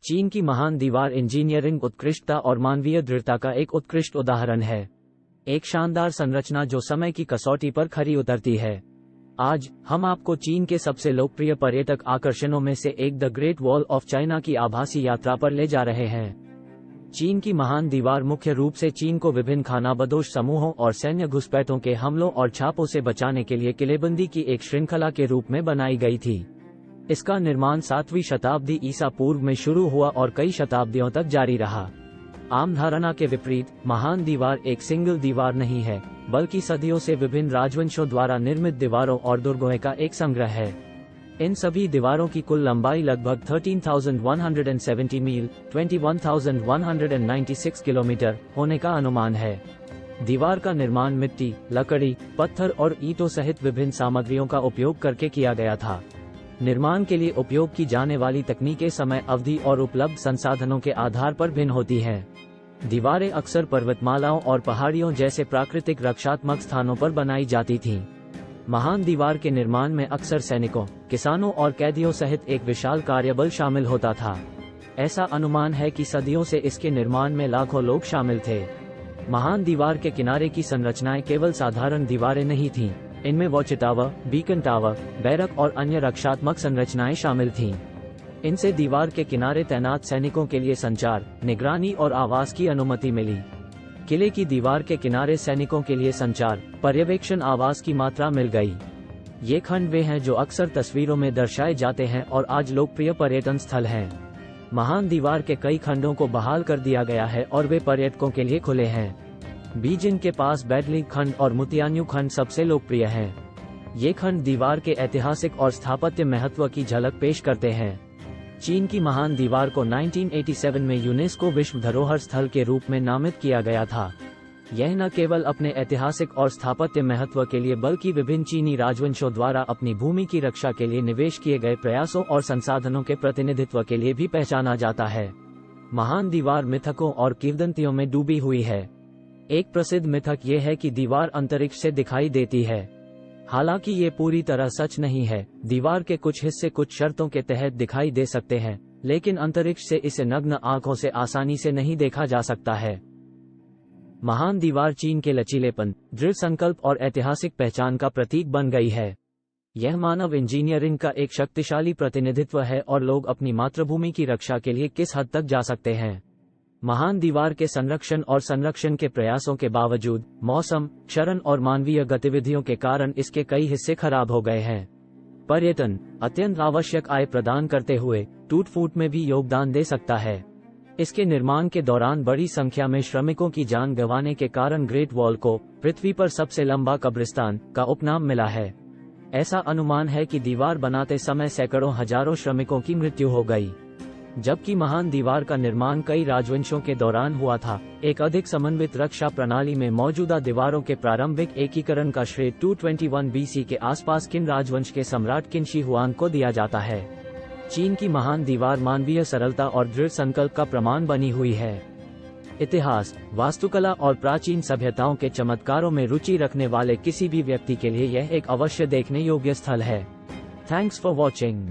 चीन की महान दीवार इंजीनियरिंग उत्कृष्टता और मानवीय दृढ़ता का एक उत्कृष्ट उदाहरण है। एक शानदार संरचना जो समय की कसौटी पर खरी उतरती है। आज हम आपको चीन के सबसे लोकप्रिय पर्यटक आकर्षणों में से एक the great wall of China की आभासी यात्रा पर ले जा रहे हैं। चीन की महान दीवार मुख्य रूप से चीन को विभिन्न खानाबदोश समूहों और सैन्य घुसपैठों के हमलों और छापों से बचाने के लिए किलेबंदी की एक श्रृंखला के रूप में बनाई गई थी। इसका निर्माण 7वीं शताब्दी ईसा पूर्व में शुरू हुआ और कई शताब्दियों तक जारी रहा। आम धारणा के विपरीत महान दीवार एक सिंगल दीवार नहीं है, बल्कि सदियों से विभिन्न राजवंशों द्वारा निर्मित दीवारों और दुर्गों का एक संग्रह है। इन सभी दीवारों की कुल लंबाई लगभग 13,170 मील 21,196 किलोमीटर होने का अनुमान है। दीवार का निर्माण मिट्टी, लकड़ी, पत्थर और ईंटों सहित विभिन्न सामग्रियों का उपयोग करके किया गया था। निर्माण के लिए उपयोग की जाने वाली तकनीकें समय अवधि और उपलब्ध संसाधनों के आधार पर भिन्न होती हैं। दीवारें अक्सर पर्वतमालाओं और पहाड़ियों जैसे प्राकृतिक रक्षात्मक स्थानों पर बनाई जाती थीं। महान दीवार के निर्माण में अक्सर सैनिकों, किसानों और कैदियों सहित एक विशाल कार्यबल शामिल होता था। ऐसा अनुमान है कि सदियों से इसके निर्माण में लाखों लोग शामिल थे। महान दीवार के किनारे की संरचनाएं केवल साधारण दीवारें नहीं थीं। इनमें watch tower, beacon tower, barrack और अन्य रक्षात्मक संरचनाएं शामिल थीं। इनसे दीवार के किनारे तैनात सैनिकों के लिए संचार, निगरानी और आवास की अनुमति मिली। किले की दीवार के किनारे सैनिकों के लिए संचार, पर्यवेक्षण आवास की मात्रा मिल गई। ये खंड वे हैं जो अक्सर तस्वीरों में दर्शाए जाते हैं और आज लोकप्रिय पर्यटन स्थल हैं। महान दीवार के कई खंडों को बहाल कर दिया गया है और वे पर्यटकों के लिए खुले हैं। बीजिंग के पास बैडली खंड और मुतियान्यू खंड सबसे लोकप्रिय हैं। ये खंड दीवार के ऐतिहासिक और स्थापत्य महत्व की झलक पेश करते हैं। चीन की महान दीवार को 1987 में यूनेस्को विश्व धरोहर स्थल के रूप में नामित किया गया था। यह न केवल अपने ऐतिहासिक और स्थापत्य महत्व के लिए बल्कि विभिन्न चीनी राजवंशों द्वारा अपनी भूमि की रक्षा के लिए निवेश किए गए प्रयासों और संसाधनों के प्रतिनिधित्व के लिए भी पहचाना जाता है। महान दीवार मिथकों और किंवदंतियों में डूबी हुई है। एक प्रसिद्ध मिथक ये है कि दीवार अंतरिक्ष से दिखाई देती है। हालांकि ये पूरी तरह सच नहीं है। दीवार के कुछ हिस्से कुछ शर्तों के तहत दिखाई दे सकते हैं, लेकिन अंतरिक्ष से इसे नग्न आंखों से आसानी से नहीं देखा जा सकता है। महान दीवार चीन के लचीलेपन, दृढ़ संकल्प और ऐतिहासिक पहचान का प्रतीक बन गई है। यह मानव इंजीनियरिंग का एक शक्तिशाली प्रतिनिधित्व है और लोग अपनी मातृभूमि की रक्षा के लिए किस हद तक जा सकते हैं। महान दीवार के संरक्षण के प्रयासों के बावजूद मौसम, क्षरण और मानवीय गतिविधियों के कारण इसके कई हिस्से खराब हो गए हैं। पर्यटन अत्यंत आवश्यक आय प्रदान करते हुए टूट फूट में भी योगदान दे सकता है। इसके निर्माण के दौरान बड़ी संख्या में श्रमिकों की जान गंवाने के कारण ग्रेट वॉल को पृथ्वी पर सबसे लंबा कब्रिस्तान का उपनाम मिला है। ऐसा अनुमान है कि दीवार बनाते समय सैकड़ों हजारों श्रमिकों की मृत्यु हो गई। जबकि महान दीवार का निर्माण कई राजवंशों के दौरान हुआ था, एक अधिक समन्वित रक्षा प्रणाली में मौजूदा दीवारों के प्रारंभिक एकीकरण का श्रेय 221 BC के आसपास किन राजवंश के सम्राट किन शी हुआंग को दिया जाता है। चीन की महान दीवार मानवीय सरलता और दृढ़ संकल्प का प्रमाण बनी हुई है। इतिहास, वास्तुकला और प्राचीन सभ्यताओं के चमत्कारों में रुचि रखने वाले किसी भी व्यक्ति के लिए यह एक अवश्य देखने योग्य स्थल है। Thanks for watching.